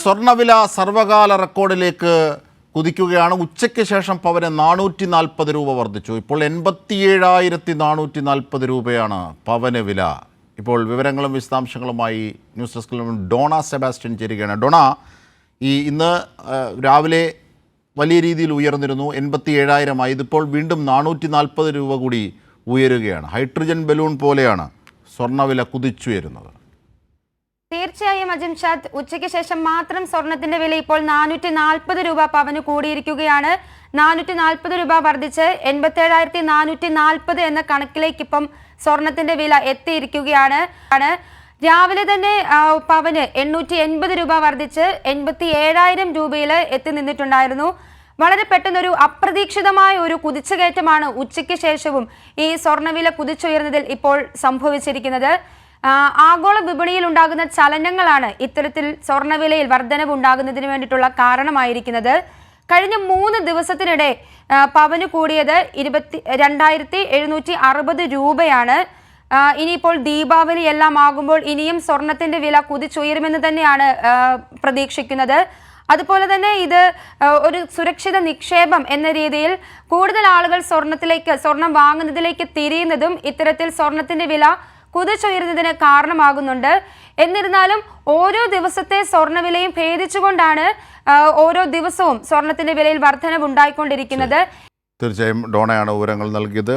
സ്വർണ്ണവില സർവകാല റെക്കോർഡിലേക്ക് കുതിക്കുകയാണ്. ഉച്ചയ്ക്ക് ശേഷം പവന് 440 രൂപ വർദ്ധിച്ചു. ഇപ്പോൾ 87,440 രൂപയാണ് പവന് വില. ഇപ്പോൾ വിവരങ്ങളും വിശദാംശങ്ങളുമായി ന്യൂസ് ഡെസ്കിൽ നിന്നും ഡോണ സെബാസ്റ്റ്യൻ ചേരുകയാണ്. ഡോണ, ഇന്ന് രാവിലെ വലിയ രീതിയിൽ ഉയർന്നിരുന്നു, 87,000 ആയി. ഇതിപ്പോൾ വീണ്ടും 440 രൂപ കൂടി ഉയരുകയാണ്. ഹൈഡ്രജൻ ബലൂൺ പോലെയാണ് സ്വർണ്ണവില കുതിച്ചുയരുന്നത്. തീർച്ചയായും അജിംഷാദ്, ഉച്ചയ്ക്ക് ശേഷം മാത്രം സ്വർണത്തിന്റെ വില ഇപ്പോൾ 440 രൂപ പവന് കൂടിയിരിക്കുകയാണ്. 440 രൂപ വർദ്ധിച്ച് 87,440 എന്ന കണക്കിലേക്ക് ഇപ്പം സ്വർണത്തിന്റെ വില എത്തിയിരിക്കുകയാണ്. രാവിലെ തന്നെ പവന് 880 രൂപ വർദ്ധിച്ച് 87,000 രൂപയിൽ എത്തി നിന്നിട്ടുണ്ടായിരുന്നു. വളരെ പെട്ടെന്നൊരു അപ്രതീക്ഷിതമായ ഒരു കുതിച്ചുകയറ്റമാണ് ഉച്ചയ്ക്ക് ശേഷവും ഈ സ്വർണ്ണവില കുതിച്ചുയർന്നതിൽ ഇപ്പോൾ സംഭവിച്ചിരിക്കുന്നത്. ആഗോള വിപണിയിൽ ഉണ്ടാകുന്ന ചലനങ്ങളാണ് ഇത്തരത്തിൽ സ്വർണ്ണവിലയിൽ വർധനവ് ഉണ്ടാകുന്നതിന് വേണ്ടിയിട്ടുള്ള കാരണമായിരിക്കുന്നത്. കഴിഞ്ഞ 3 ദിവസത്തിനിടെ പവന് കൂടിയത് 22,760 രൂപയാണ്. ഇനിയിപ്പോൾ ദീപാവലി എല്ലാം ആകുമ്പോൾ ഇനിയും സ്വർണത്തിന്റെ വില കുതിച്ചുയരുമെന്ന് തന്നെയാണ് പ്രതീക്ഷിക്കുന്നത്. അതുപോലെ തന്നെ ഇത് ഒരു സുരക്ഷിത നിക്ഷേപം എന്ന രീതിയിൽ കൂടുതൽ ആളുകൾ സ്വർണം വാങ്ങുന്നതിലേക്ക് തിരിയുന്നതും ഇത്തരത്തിൽ സ്വർണത്തിന്റെ വില കുതിച്ചുയരുന്നതിന് കാരണമാകുന്നുണ്ട്. എന്നിരുന്നാലും ഓരോ ദിവസത്തെ സ്വർണ്ണവിലയും ഭേദിച്ചുകൊണ്ടാണ് ഓരോ ദിവസവും സ്വർണത്തിന്റെ വിലയിൽ വർധനവ് ഉണ്ടായിക്കൊണ്ടിരിക്കുന്നത്. തീർച്ചയായും ഡോണയാണ് വിവരങ്ങൾ നൽകിയത്.